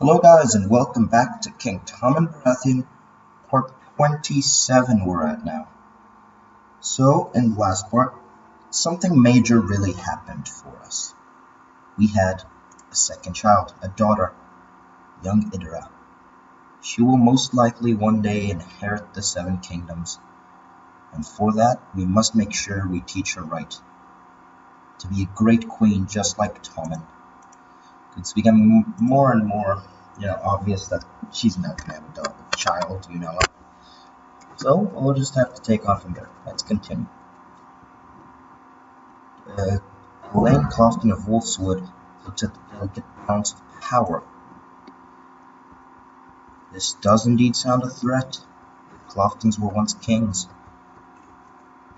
Hello guys and welcome back to King Tommen Baratheon, part 27 we're at now. So, in the last part, something major really happened for us. We had a second child, a daughter, young Idra. She will most likely one day inherit the Seven Kingdoms, and for that we must make sure we teach her right. To be a great queen just like Tommen. It's becoming more and more obvious that she's not going to have a child, So we'll just have to take on from there. Let's continue. Elaine Clofton of Wolfswood looked at the delicate balance of power. This does indeed sound a threat. The Cloftons were once kings.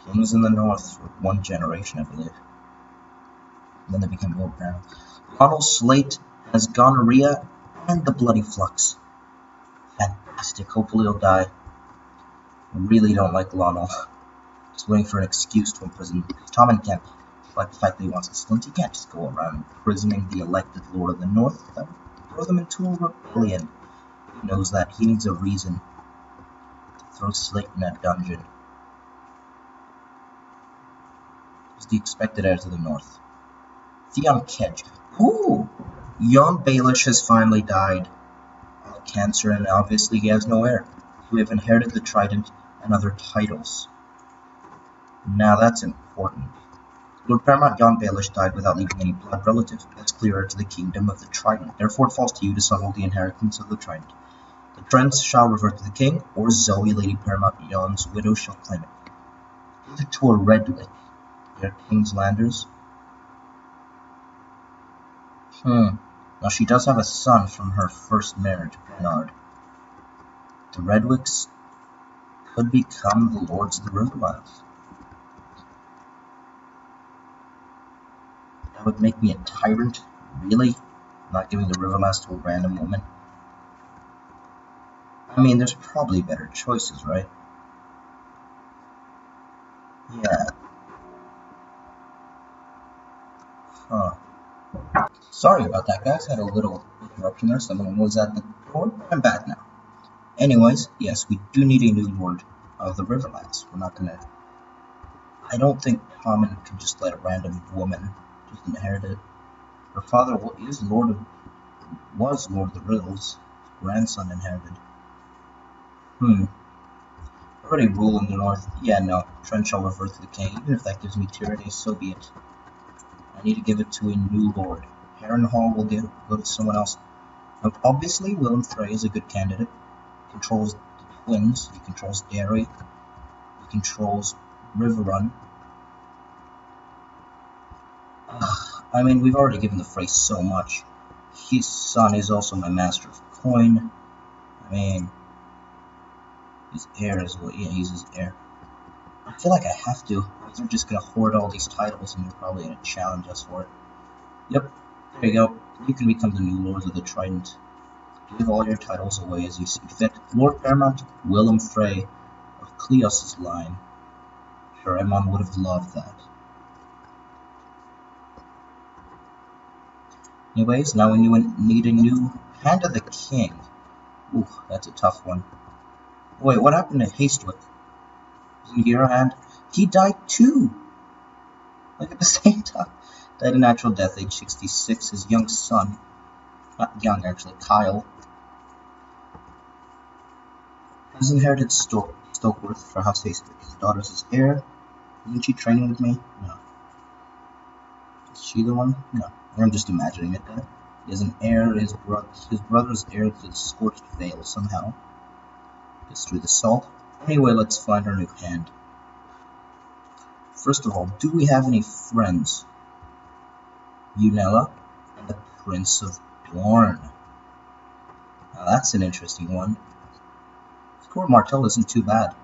Kings in the north for one generation, I believe. And then they became Lord Baron. Ronald Slate has gonorrhea and the bloody flux. Fantastic. Hopefully he'll die. I really don't like Lionel. Just waiting for an excuse to imprison. Tommen can't like the fact that he wants a stint. He can't just go around imprisoning the elected Lord of the North. That would throw them into a rebellion. He knows that. He needs a reason to throw Slate in that dungeon. He's the expected heir to the North. Theon Kedge. Ooh! Jon Baelish has finally died of cancer, and obviously he has no heir. We have inherited the Trident and other titles. Now that's important. Lord Paramount Jon Baelish died without leaving any blood relatives. That's clearer to the kingdom of the Trident. Therefore it falls to you to settle the inheritance of the Trident. The Trident shall revert to the king, or Zoe, Lady Paramount Jon's widow, shall claim it. Give it to a Redwick. Their King's Landers. Now she does have a son from her first marriage, Bernard. The Redwicks could become the Lords of the Riverlands. That would make me a tyrant? Really? Not giving the Riverlands to a random woman? I mean, there's probably better choices, right? Yeah. Sorry about that, guys. Had a little interruption there. Someone was at the door, but I'm back now. Anyways, yes, we do need a new Lord of the Riverlands. We're not gonna... I don't think Tommen can just let a random woman just inherit it. Her father was Lord of the Riddles. His grandson inherited. Already rule in the north. Yeah, no. Trent shall revert to the king. Even if that gives me tyranny, so be it. I need to give it to a new lord. Harrenhal will go to someone else. Now, obviously, Willem Frey is a good candidate. He controls the Twins. He controls Derry. He controls Riverrun. I mean, we've already given the Frey so much. His son is also my master of coin. I mean, his heir as well. Yeah, he's his heir. I feel like I have to. They're just gonna hoard all these titles, and they're probably gonna challenge us for it. Yep, there you go. You can become the new Lord of the Trident. Give all your titles away as you see fit. Lord Paramount Willem Frey of Cleos's line. Sure, Aemon would have loved that. Anyways, now we need a new Hand of the King. Ooh, that's a tough one. Wait, what happened to Hastwick? Isn't he a hand? He died too! Like at the same time. Died a natural death, age 66. His young son, not young actually, Kyle, has inherited Stokeworth for House Hastwick. His daughter's his heir. Isn't she training with me? No. Is she the one? No. I'm just imagining it then. He has an heir, his brother's heir to the Scorched Vale somehow. Gets through the salt. Anyway, let's find our new hand. First of all, do we have any friends? Unella and the Prince of Dorne. Now that's an interesting one. Score Martell isn't too bad.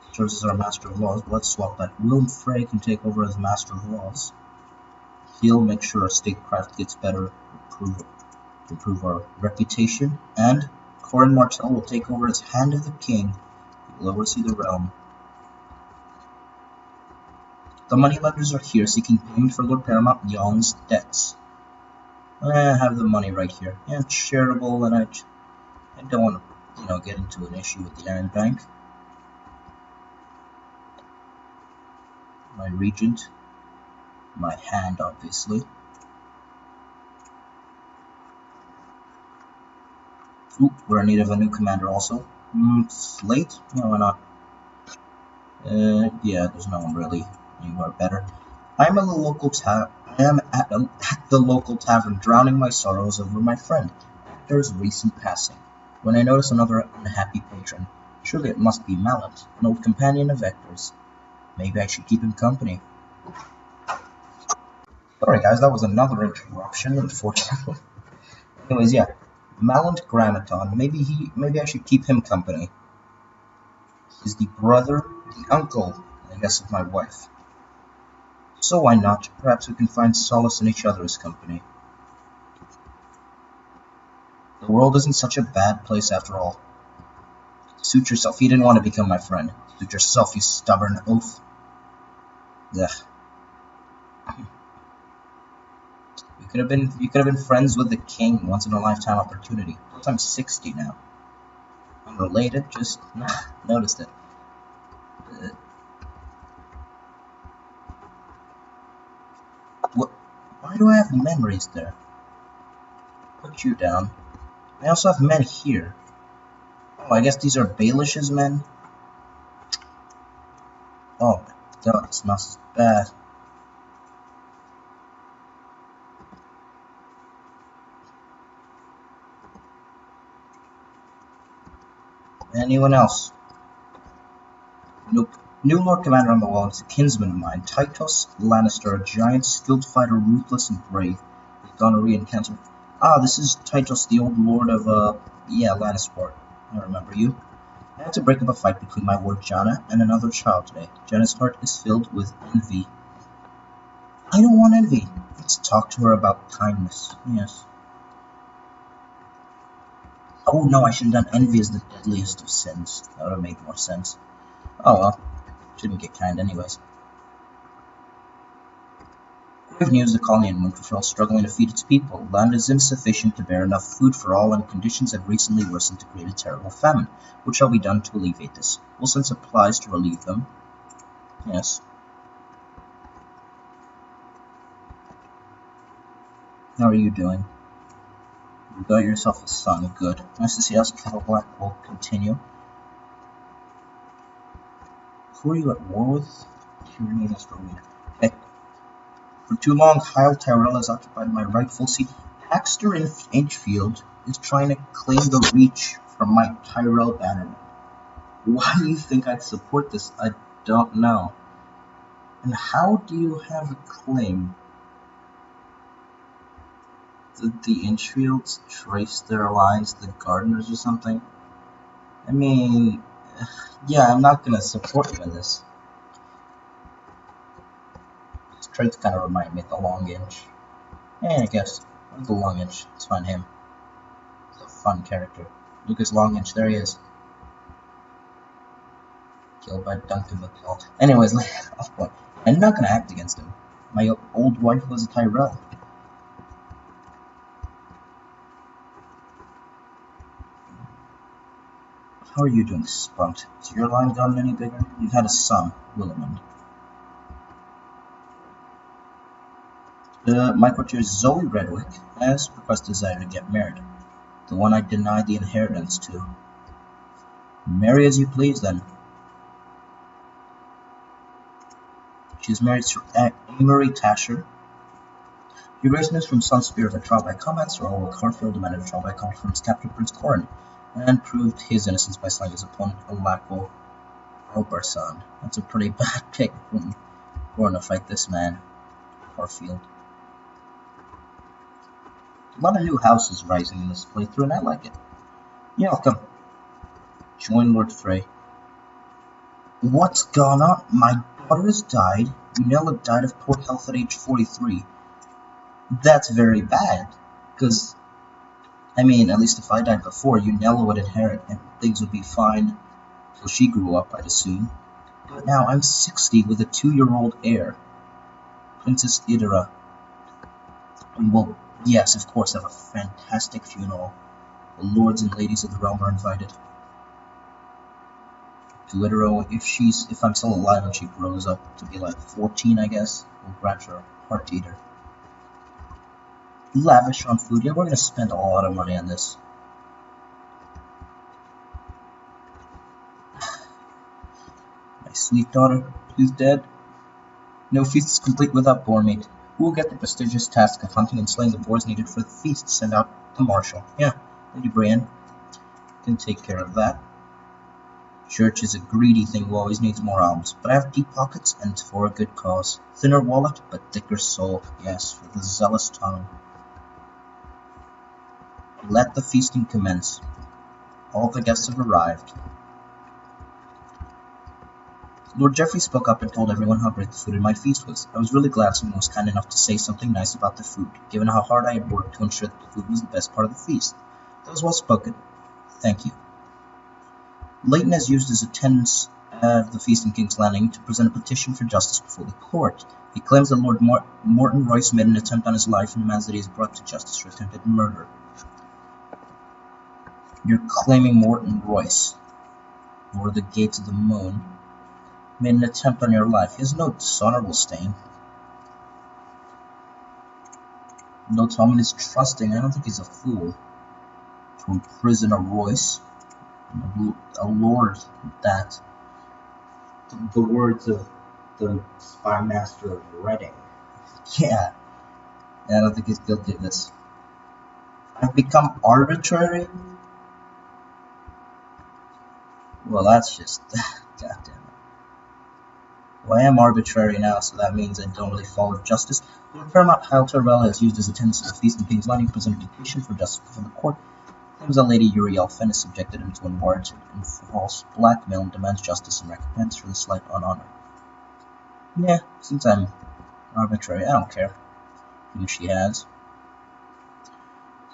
He serves as our Master of Laws. Let's swap that. Willem Frey can take over as Master of Laws. He'll make sure our statecraft gets better, improve our reputation, and Corin Martell will take over as Hand of the King. He will oversee the realm. The moneylenders are here seeking payment for Lord Paramount Jon's debts. I have the money right here. Yeah, it's shareable, and I don't want to, get into an issue with the Iron Bank. My regent, my hand, obviously. Ooh, we're in need of a new commander also. Slate? Yeah, why not? Yeah, there's no one really anywhere better. I am at the local tavern, drowning my sorrows over my friend Hector's recent passing, when I notice another unhappy patron. Surely it must be Mallet, an old companion of Hector's. Maybe I should keep him company. Sorry guys, that was another interruption, unfortunately. Anyways, yeah. Mallet Grammaton, maybe I should keep him company. He's the brother, the uncle, I guess, of my wife. So why not? Perhaps we can find solace in each other's company. The world isn't such a bad place after all. Suit yourself. You didn't want to become my friend. Suit yourself, you stubborn oaf. Ugh. You could have been friends with the king, once in a lifetime opportunity. Plus I'm 60 now. Unrelated, just noticed it. What? Why do I have memories there? Put you down. I also have men here. Oh, I guess these are Baelish's men? Oh my god, it smells bad. Anyone else? Nope. New Lord Commander on the wall is a kinsman of mine, Tytos Lannister, a giant, skilled fighter, ruthless and brave, with gonorrhea and cancer. Ah, this is Tytos, the old lord of, Lannisport. I remember you. I had to break up a fight between my ward Janna and another child today. Janna's heart is filled with envy. I don't want envy. Let's talk to her about kindness. Yes. Oh no, I should have done envy as the deadliest of sins. That would have made more sense. Oh well. Shouldn't get kind anyways. Grave news, the colony in Winterfell is struggling to feed its people. Land is insufficient to bear enough food for all, and conditions have recently worsened to create a terrible famine. What shall be done to alleviate this? We'll send supplies to relieve them. Yes. How are you doing? You got yourself a son. Good. Nice to see us. Kettle Black will continue. Who are you at war with? Tyranny has ruined. Hey. For too long, Kyle Tyrell has occupied my rightful seat. Paxter Inchfield is trying to claim the reach from my Tyrell bannerman. Why do you think I'd support this? I don't know. And how do you have a claim? Did the Inchfields trace their lines to the Gardeners or something? I mean, yeah, I'm not gonna support you in this. His traits kind of remind me of the Long Inch. Yeah, I guess. The Long Inch. Let's find him. He's a fun character. Lucas Long Inch, there he is. Killed by Duncan McCall. Anyways, off point. I'm not gonna act against him. My old wife was a Tyrell. How are you doing, Spunt? Has your line gotten any bigger? You've had a son, Willemond. My courtier Zoe Redwick has expressed desire to get married. The one I denied the inheritance to. Marry as you please, then. She is married to Amory Tasher. Your Graceness from Sunspear of a trial by combat, Sir Orwell Carfield demanded a trial by combat from his captor Prince Corrin, and proved his innocence by slaying his opponent Olaco Albarsan. That's a pretty bad pick from Corrin to fight this man, Carfield. A lot of new houses rising in this playthrough, and I like it. Yeah, I'll come. Join Lord Frey. What's gone on? My daughter has died. Unella died of poor health at age 43. That's very bad, because, I mean, at least if I died before, Unella would inherit and things would be fine till she grew up, I'd assume. But now I'm 60 with a 2-year-old heir, Princess Idara, and will Yes, of course, I have a fantastic funeral. The lords and ladies of the realm are invited. Literally, if I'm still alive and she grows up to be like 14, I guess, we'll grant her a heart eater. Lavish on food. Yeah, we're gonna spend a lot of money on this. My sweet daughter, who's dead. No feast is complete without boar meat. Who will get the prestigious task of hunting and slaying the boars needed for the feast? Send out the marshal. Yeah, Lady Brienne can take care of that. Church is a greedy thing who always needs more alms, but I have deep pockets and for a good cause. Thinner wallet, but thicker soul. Yes, for the zealous tongue. Let the feasting commence. All the guests have arrived. Lord Geoffrey spoke up and told everyone how great the food in my feast was. I was really glad someone was kind enough to say something nice about the food, given how hard I had worked to ensure that the food was the best part of the feast. That was well spoken. Thank you. Leighton has used his attendance at the feast in King's Landing to present a petition for justice before the court. He claims that Lord Morton Royce made an attempt on his life and demands that he is brought to justice for attempted murder. You're claiming Morton Royce, or the Gates of the Moon, made an attempt on your life. He has no dishonorable stain. No, Tommen is trusting. I don't think he's a fool to imprison a Royce, a lord that, the words of the spy master of Reading. Yeah, I don't think he's guilty of this. I've become arbitrary? Well, that's just, goddamn. Well, I am arbitrary now, so that means I don't really follow justice. Lord Paramount Hyle Tyrell has used his attendance at the feast in King's Landing to present a petition for justice before the court. Claims that Lady Uriel Fenn has subjected him to unwarranted and false blackmail and demands justice and recompense for the slight unhonor. Yeah, since I'm arbitrary, I don't care who she has.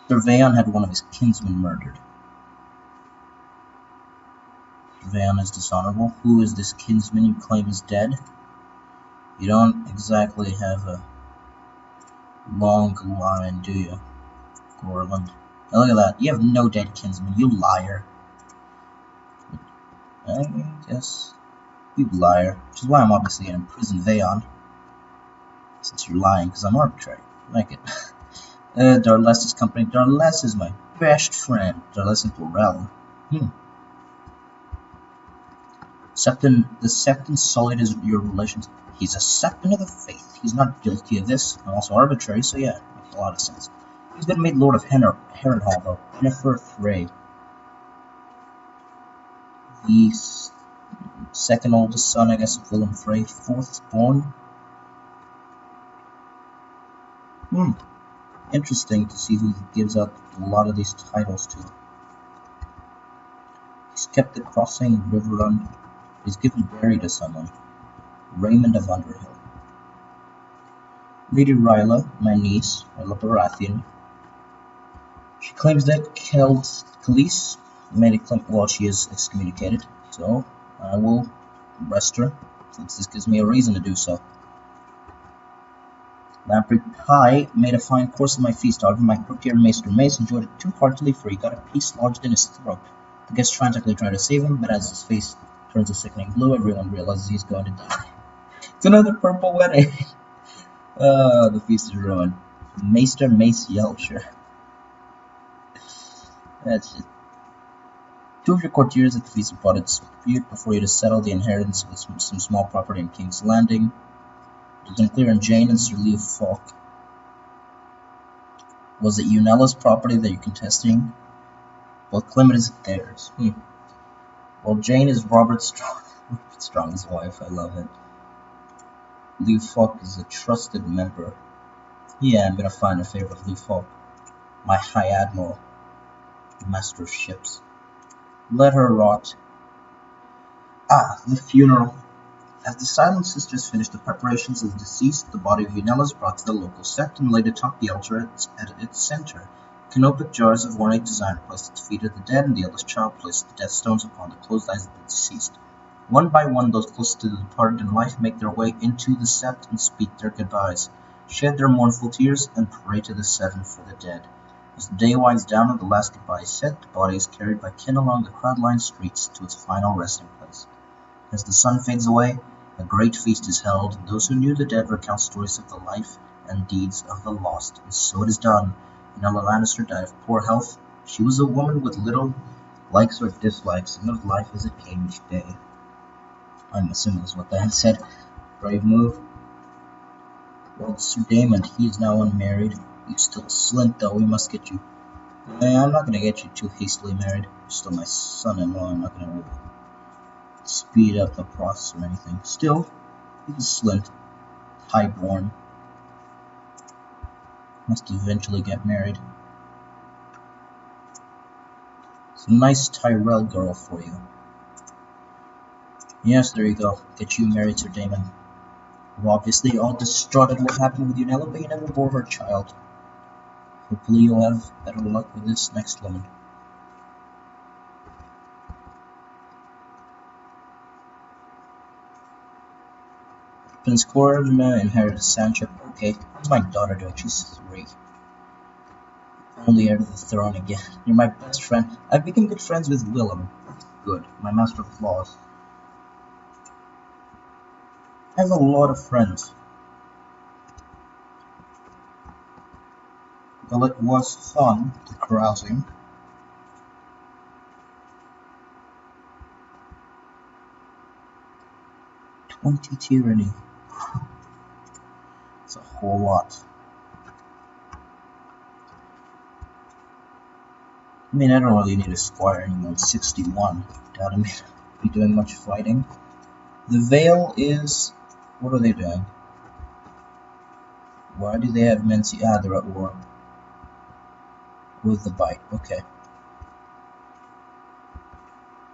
Sir Vaon had one of his kinsmen murdered. Vaon is dishonorable. Who is this kinsman you claim is dead? You don't exactly have a long line, do you, Gorland? Oh, look at that. You have no dead kinsman, you liar. I guess you liar. Which is why I'm obviously going to imprison Vaon. Since you're lying, because I'm arbitrary. I like it. Darlessa's company. Darless is my best friend. Darless and Porel. The Septon sullied your relations. He's a Septon of the Faith. He's not guilty of this. I'm also arbitrary, so yeah, makes a lot of sense. He's been made Lord of Harrenhal, though. Yennefer Frey. The second oldest son, I guess, of Willem Frey. Fourth born. Interesting to see who he gives out a lot of these titles to. He's kept the crossing river run. He's given Barry to someone. Raymond of Underhill. Lady Ryla, my niece, Ryla Baratheon. She claims that Khalees made a claim. Well, she is excommunicated, so I will arrest her, since this gives me a reason to do so. Lamprey Pie made a fine course of my feast. However, my courtier Maester Mace enjoyed it too heartily, for he got a piece lodged in his throat. The guests frantically try to save him, but as his face turns a sickening blue, everyone realizes he's going to die. It's another purple wedding! The feast is ruined. Maester Mace Yelcher. That's just... Two of your courtiers at the feast brought a dispute before you to settle the inheritance of some small property in King's Landing. Dunclear and Jane and Sir Leo Falk. Was it Unella's property that you're contesting? Well, Clement is theirs. Well, Jane is Robert Strong. Robert Strong's wife. I love it. Leo Falk is a trusted member. Yeah, I'm gonna find a favor of Leo Falk. My High Admiral. Master of ships. Let her rot. The funeral. As the Silent Sisters finished the preparations of the deceased, the body of Unella is brought to the local sept and laid atop the altar at its center. Canopic jars of ornate design are placed at the feet of the dead, and the eldest child places the death stones upon the closed eyes of the deceased. One by one, those closest to the departed in life make their way into the sept and speak their goodbyes. shed their mournful tears, and pray to the Seven for the dead. As the day winds down and the last goodbye is said, the body is carried by kin along the crowd-lined streets to its final resting place. As the sun fades away, a great feast is held, and those who knew the dead recount stories of the life and deeds of the lost. And so it is done. Nella Lannister died of poor health. She was a woman with little likes or dislikes, and of life as it came each day. I'm assuming that's what that said. Brave move. Well, Sir Damon, he is now unmarried. You still slint, though. We must get you. I'm not going to get you too hastily married. You're still my son-in-law. I'm not going to really speed up the process or anything. Still, he's a slint. Highborn. Must eventually get married. It's a nice Tyrell girl for you. Yes, there you go. Get you married, Sir Damon. We're obviously all distraught at what happened with Unella, but you never bore her child. Hopefully you'll have better luck with this next woman. Prince Corma inherited Sancho. Okay, what's my daughter doing? She's 3. Only heir to the throne again. You're my best friend. I've become good friends with Willem. Good. My master of laws. I have a lot of friends. Well, it was fun, the carousing. "20 tyranny. It's a whole lot. I mean, I don't really need a squire anymore. 61. Doubt I'm be doing much fighting. The Vale is... What are they doing? Why do they have men? Ah, they're at war. With the bite, okay.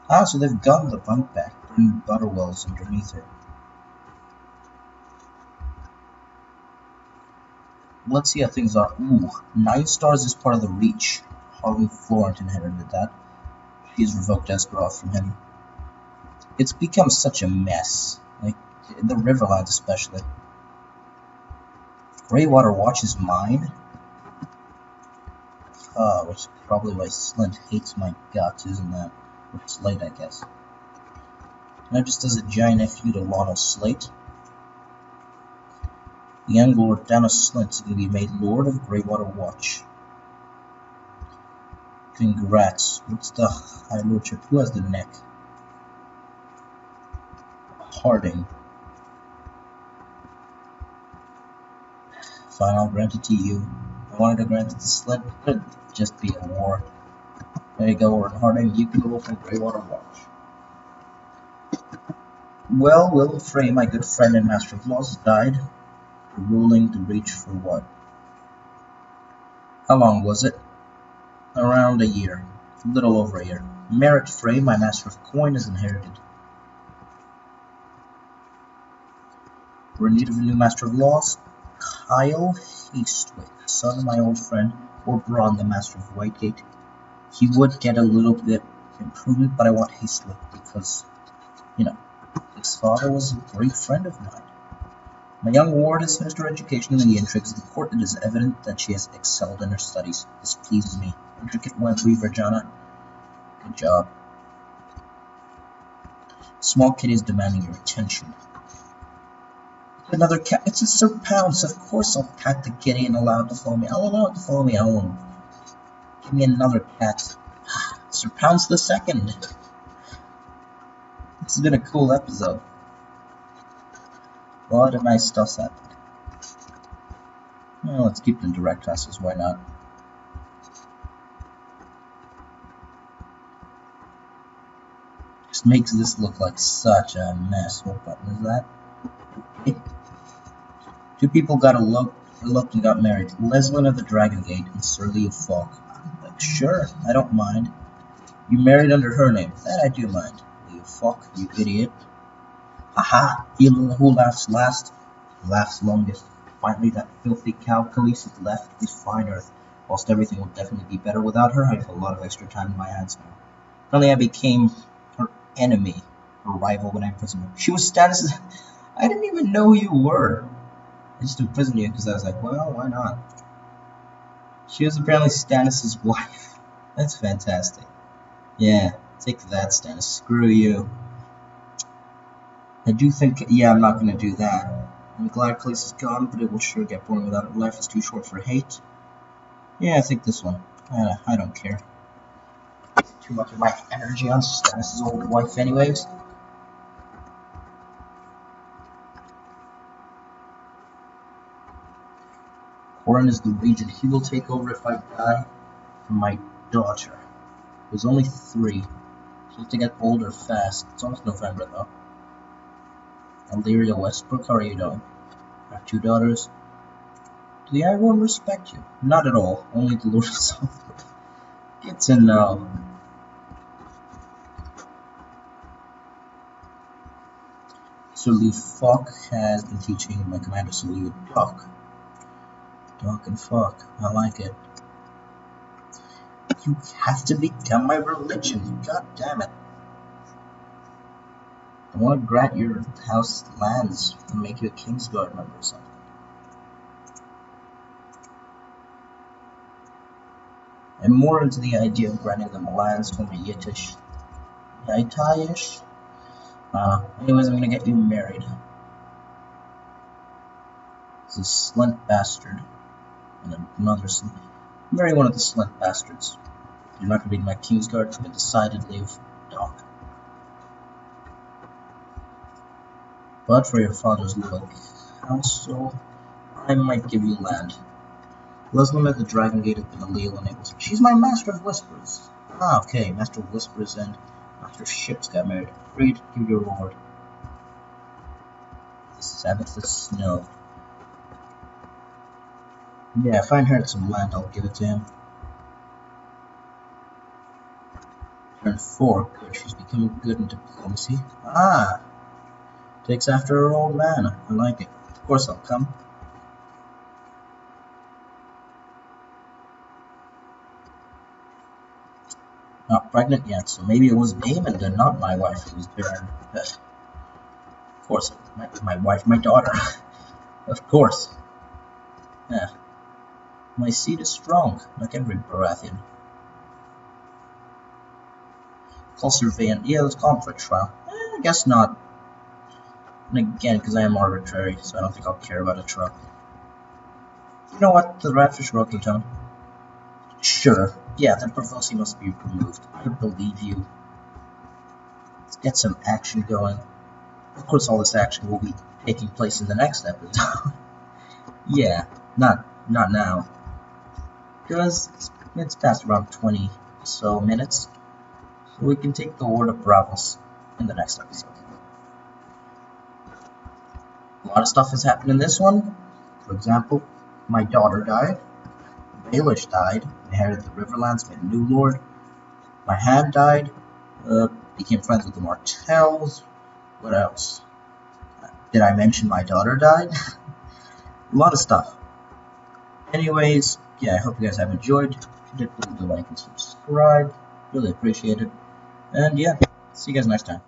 Ah, so they've gotten the bite back. And Butterwell's underneath her. Let's see how things are. Ooh, 9 stars is part of the Reach. Harley Florent inherited that. He's revoked Esgaroth from him. It's become such a mess. Like, the Riverlands especially. Greywater Watch is mine? Which is probably why Slint hates my guts, isn't that? Which is late, I guess. Now just as a giant nephew to Lionel Slate. The young Lord Danos Slint is going to be made Lord of Greywater Watch. Congrats. What's the High Lordship? Who has the neck? Harding. Fine, I'll grant it to you. I wanted to grant it to Slint, but it'd just be a war. There you go, Lord Harding. You can rule from Greywater Watch. Well, Willem Frey, my good friend and master of laws, died. Ruling the Reach for what? How long was it? Around a year. A little over a year. Merritt Frey, my master of coin, is inherited. We're in need of a new master of laws. Kyle Hastwick, son of my old friend, or Braun, the master of Whitegate. He would get a little bit improvement, but I want Hastwick because, you know, his father was a great friend of mine. My young ward has finished her education in the intrigues of the court. It is evident that she has excelled in her studies. This pleases me. Intricate web weaver, Jana. Good job. Small kitty is demanding your attention. Another cat. It's a Sir Pounce. Of course I'll pat the kitty and allow it to follow me. I'll allow it to follow me home. Give me another cat. Sir Pounce the Second. This has been a cool episode. A lot of nice stuff's happened. Well, let's keep the direct classes, why not? Just makes this look like such a mess. What button is that? Okay. 2 people got eloped and got married. Leslin of the Dragon Gate and Sir Leo Falk. Like, sure, I don't mind. You married under her name. That I do mind. Leo Falk, you idiot. Aha! Who laughs last, laughs longest. Finally, that filthy cow Khaleesi left this fine earth. Whilst everything will definitely be better without her, I have a lot of extra time in my hands now. Finally, I became her enemy, her rival when I imprisoned her. She was Stannis'... I didn't even know who you were. I just imprisoned you because I was like, well, why not? She was apparently Stannis' wife. That's fantastic. Yeah, take that, Stannis. Screw you. I do think, yeah, I'm not gonna do that. I'm glad Khalees is gone, but it will sure get boring without her. Life is too short for hate. Yeah, I think this one. I don't care. Too much of my energy on Stannis' old wife anyways. Qhorin is the regent. He will take over if I die from my daughter, who's only 3. She'll have to get older fast. It's almost November though. Illyria Westbrook, how are you doing? I have 2 daughters. Do the Iron respect you? Not at all. Only the Lord of Southwood. Good to know. Sir Lee Falk has been teaching my commander Sir Lee Doc. Doc and Falk. I like it. You have to become my religion. God damn it. I want to grant your house lands and make you a Kingsguard member or something. I'm more into the idea of granting them lands from a Yitish. Yitayish? Anyways, I'm gonna get you married. This is a Slint bastard. And another Slint. Marry one of the Slint bastards. You're not gonna be my Kingsguard, so I decided to leave Doc. But for your father's loyal counsel, I might give you land. Leslie at the Dragon Gate of Benalil enables. She's my Master of Whispers. Ah, okay. Master of Whispers and Master of Ships got married. Agreed. Give your reward. The Sabbath of Snow. Yeah, if I inherit some land, I'll give it to him. Turn 4. Good. She's becoming good in diplomacy. Ah! Takes after her old man. I like it. Of course I'll come. Not pregnant yet, so maybe it was Daemon and not my wife who was barren. Of course, my wife, my daughter. Of course. Yeah. My seed is strong, like every Baratheon. Call Surveillant. Yeah, let's call him for a trial. I guess not. And again, because I am arbitrary, so I don't think I'll care about a trial. You know what? The Ratfish Rocky Tone. Sure. Yeah, that prophecy must be removed. I believe you. Let's get some action going. Of course, all this action will be taking place in the next episode. Yeah, not now. Because it's past around 20 or so minutes. So we can take the Horde of Bravos in the next episode. A lot of stuff has happened in this one. For example, my daughter died. Baelish died, inherited the Riverlands, made a new lord. My hand died, became friends with the Martells. What else? Did I mention my daughter died? A lot of stuff. Anyways, yeah, I hope you guys have enjoyed. If you did, please do like and subscribe. Really appreciate it. And yeah, see you guys next time.